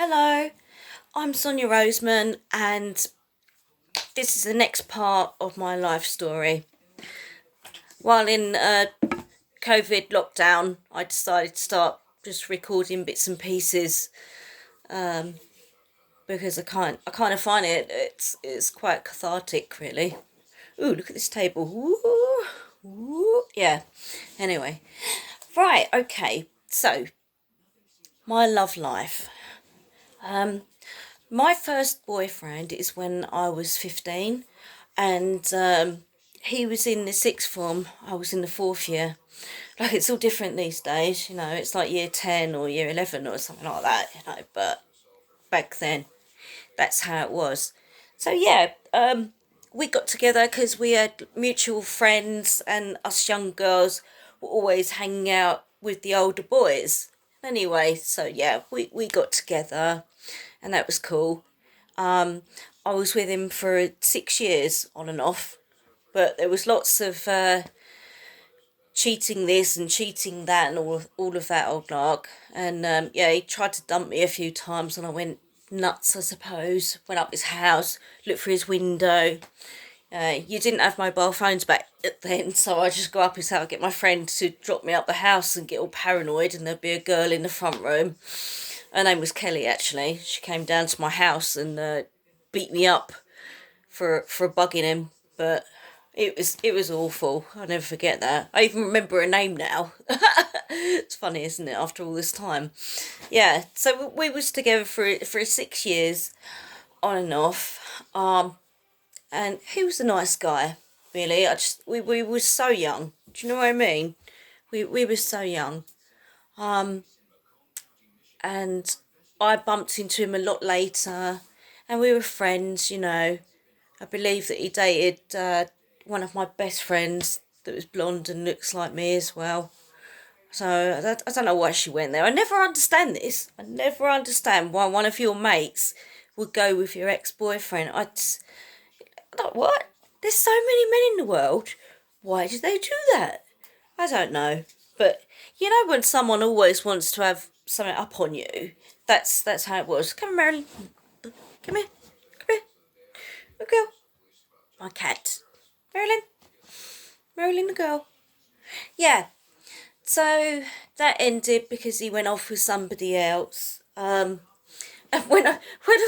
Hello, I'm Sonya Roseman, and this is the next part of my life story. While in COVID lockdown, I decided to start just recording bits and pieces because I kind of find it's quite cathartic, really. Ooh, look at this table. Ooh, ooh, yeah. Anyway, right, okay. So, my love life. My first boyfriend is when I was 15, and he was in the sixth form, I was in the fourth year. Like, it's all different these days, it's like year 10 or year 11 or something like that, but back then, that's how it was. So, yeah, we got together because we had mutual friends, and us young girls were always hanging out with the older boys. Anyway, so yeah, we got together, and that was cool. I was with him for 6 years on and off, but there was lots of cheating this and cheating that and all of that old lark. And yeah, he tried to dump me a few times, and I went nuts, I suppose. Went up his house, looked through his window. You didn't have mobile phones back then, so I just go up his house, get my friend to drop me up the house and get all paranoid, and there'd be a girl in the front room. Her name was Kelly, actually. She came down to my house and beat me up for bugging him, but it was awful. I'll never forget that. I even remember her name now. It's funny, isn't it? After all this time, yeah. So we was together for 6 years, on and off. And he was a nice guy. Really, we were so young. Do you know what I mean? We were so young. And I bumped into him a lot later, and we were friends. I believe that he dated one of my best friends that was blonde and looks like me as well. So I don't know why she went there. I never understand this. I never understand why one of your mates would go with your ex-boyfriend. Like, what? There's so many men in the world. Why did they do that? I don't know. But when someone always wants to have something up on you, that's how it was. Come here, Marilyn. Come here. Come here. Good girl. My cat. Marilyn. Marilyn the girl. Yeah. So that ended because he went off with somebody else. And when I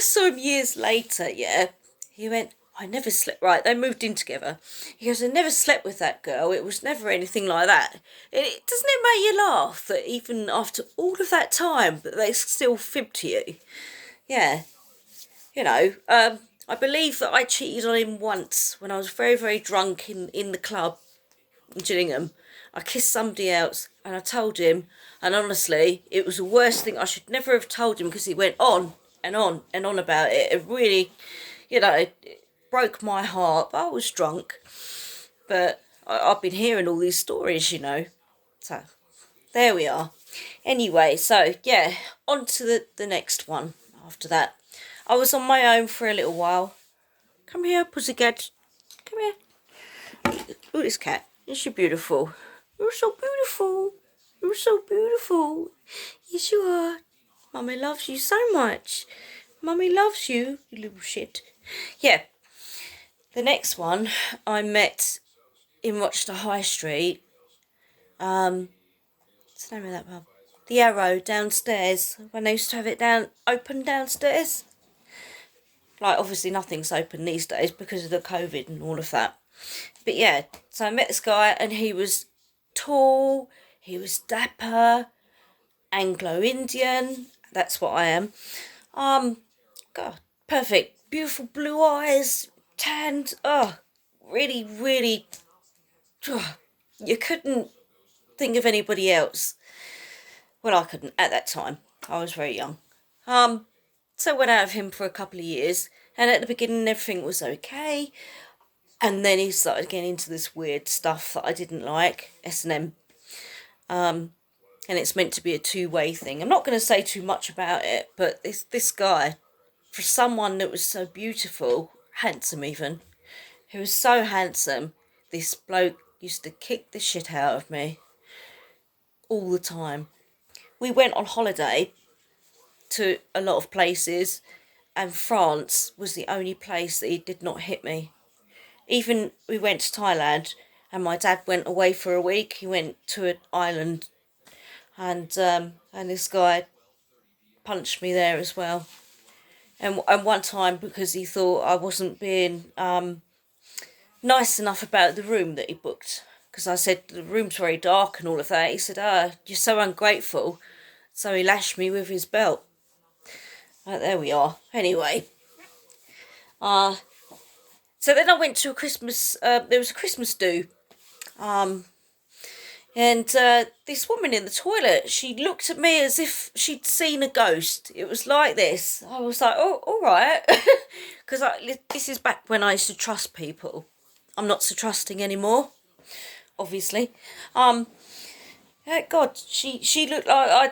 saw him years later, yeah, he went, I never slept. Right, they moved in together. He goes, I never slept with that girl. It was never anything like that. Doesn't it make you laugh that even after all of that time, that they still fib to you? Yeah, I believe that I cheated on him once when I was very, very drunk in the club in Gillingham. I kissed somebody else, and I told him, and honestly, it was the worst thing. I should never have told him because he went on and on and on about it. It really, it broke my heart. I was drunk, but I've been hearing all these stories. So there we are. Anyway, so yeah, on to the next one after that. I was on my own for a little while. Come here, pussycat. Come here. Look at this cat. Isn't she beautiful? You're so beautiful. You're so beautiful. Yes, you are. Mummy loves you so much. Mummy loves you, you little shit. Yeah. The next one I met in Rochester High Street. What's the name of that pub? The Arrow downstairs. When they used to have it open downstairs. Like, obviously nothing's open these days because of the COVID and all of that. But yeah, so I met this guy, and he was tall, he was dapper, Anglo-Indian, that's what I am. God, perfect, beautiful blue eyes, tanned, really, really, you couldn't think of anybody else. Well, I couldn't at that time. I was very young. So I went out of him for a couple of years, and at the beginning everything was okay. And then he started getting into this weird stuff that I didn't like, S&M. And it's meant to be a two-way thing. I'm not going to say too much about it, but this guy, for someone that was so beautiful, handsome even, who was so handsome, this bloke used to kick the shit out of me all the time. We went on holiday to a lot of places, and France was the only place that he did not hit me. Even we went to Thailand, and my dad went away for a week. He went to an island, and this guy punched me there as well. And one time, because he thought I wasn't being nice enough about the room that he booked, because I said the room's very dark and all of that. He said, you're so ungrateful. So he lashed me with his belt. There we are. Anyway, so then I went to a Christmas, there was a Christmas do. And this woman in the toilet, she looked at me as if she'd seen a ghost. It was like this. I was like, oh, all right. Because this is back when I used to trust people. I'm not so trusting anymore, obviously. God, she looked like I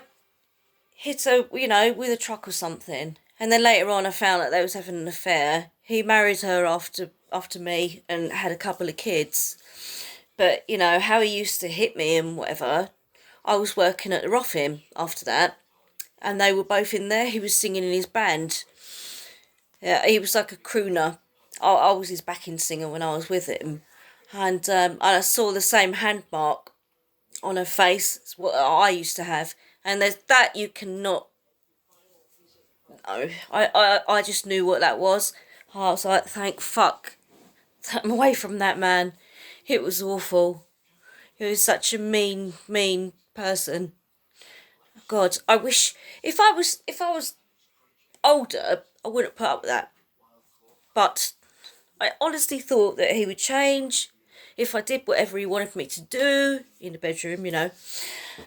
hit her, with a truck or something. And then later on I found that they was having an affair. He married her after me and had a couple of kids. But, how he used to hit me and whatever, I was working at the Rothim after that, and they were both in there. He was singing in his band. Yeah, he was like a crooner. I was his backing singer when I was with him. And I saw the same hand mark on her face as what I used to have. And there's that you cannot... No, I just knew what that was. I was like, thank fuck I'm away from that man. It was awful. He was such a mean person. God, I wish if I was older, I wouldn't put up with that. But I honestly thought that he would change if I did whatever he wanted me to do in the bedroom,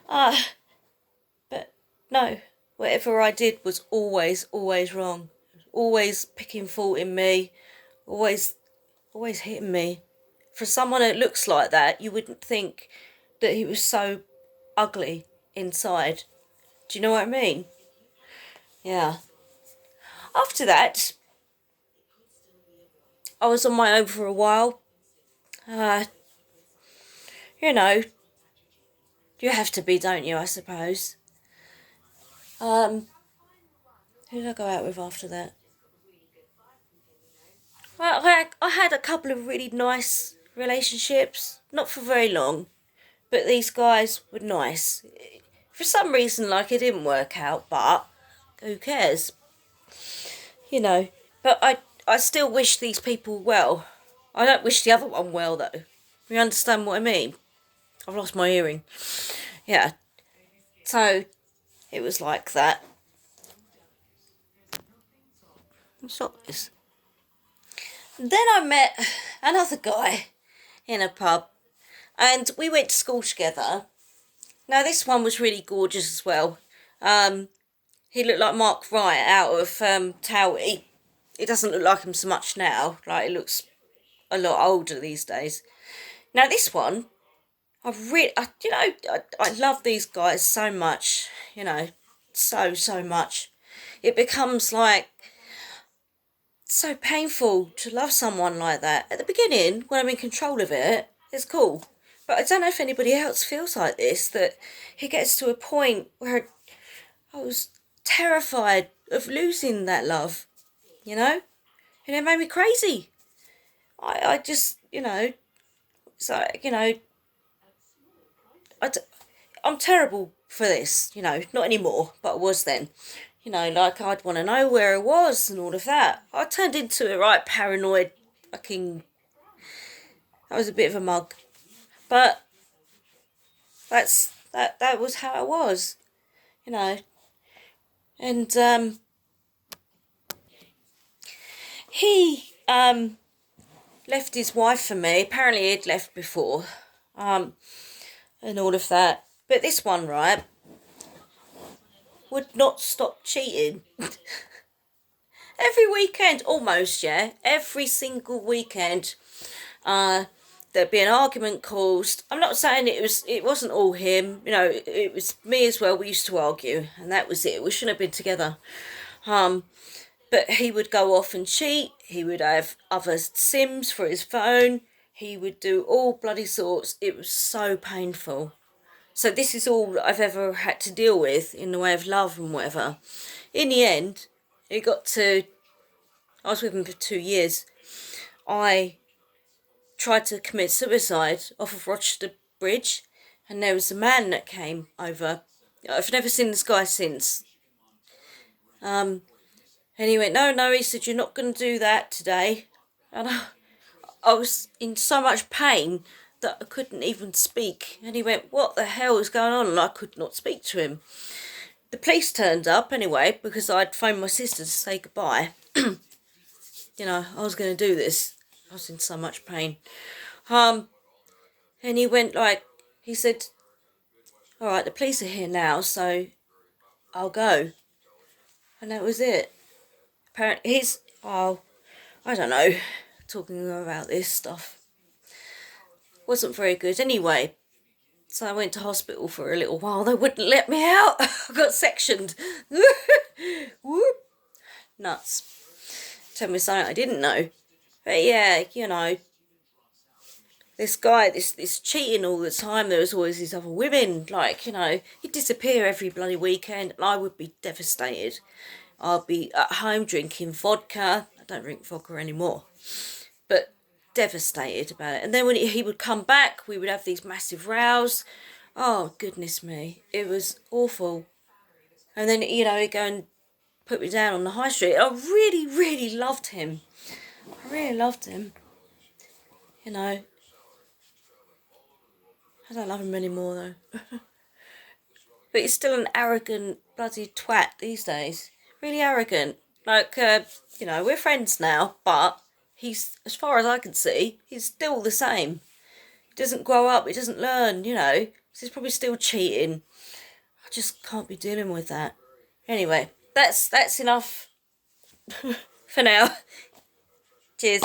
But no, whatever I did was always wrong. Always picking fault in me. Always hitting me. For someone that looks like that, you wouldn't think that he was so ugly inside. Do you know what I mean? Yeah. After that, I was on my own for a while. You know, you have to be, don't you, I suppose. Who did I go out with after that? Well, I had a couple of really nice relationships. Not for very long. But these guys were nice. For some reason, it didn't work out, but who cares? But I still wish these people well. I don't wish the other one well, though. You understand what I mean? I've lost my hearing. Yeah. So, it was like that. Stop this. Then I met another guy in a pub, and we went to school together. Now, this one was really gorgeous as well. He looked like Mark Wright out of Towie. It doesn't look like him so much now. He looks a lot older these days. Now, this one, I love these guys so much. So much. It becomes so painful to love someone like that. At the beginning, when I'm in control of it, it's cool. But I don't know if anybody else feels like this, that it gets to a point where I was terrified of losing that love, And it made me crazy. I just, it's I'm terrible for this, not anymore, but I was then. I'd want to know where I was and all of that. I turned into a right paranoid fucking... I was a bit of a mug. But that was how I was, And he left his wife for me. Apparently he'd left before. And all of that. But this one, right, would not stop cheating. Every weekend, almost, yeah. Every single weekend, there'd be an argument caused. I'm not saying it wasn't all him. It was me as well. We used to argue, and that was it. We shouldn't have been together. But he would go off and cheat. He would have other sims for his phone. He would do all bloody sorts. It was so painful. So this is all I've ever had to deal with in the way of love and whatever. In the end, it got to, I was with him for 2 years. I tried to commit suicide off of Rochester Bridge, and there was a man that came over. I've never seen this guy since. And he went, no, no, he said, you're not going to do that today. And I was in so much pain that I couldn't even speak. And he went, what the hell is going on? And I could not speak to him. The police turned up anyway, because I'd phoned my sister to say goodbye. You know, I was going to do this. I was in so much pain. And he went he said, all right, the police are here now, so I'll go. And that was it. Apparently I don't know, talking about this stuff wasn't very good anyway. So I went to hospital for a little while. They wouldn't let me out. I got sectioned. Whoop. Nuts. Tell me something I didn't know. But yeah, you know, this guy, this cheating all the time. There was always these other women, you know, he'd disappear every bloody weekend and I would be devastated. I'd be at home drinking vodka. I don't drink vodka anymore. But devastated about it. And then when he would come back, we would have these massive rows. Oh, goodness me. It was awful. And then, you know, he'd go and put me down on the high street. I really, really loved him. I really loved him. You know. I don't love him anymore, though. But he's still an arrogant bloody twat these days. Really arrogant. You know, we're friends now, but he's, as far as I can see, he's still the same. He doesn't grow up, he doesn't learn, you know. So he's probably still cheating. I just can't be dealing with that. Anyway, that's enough for now. Cheers.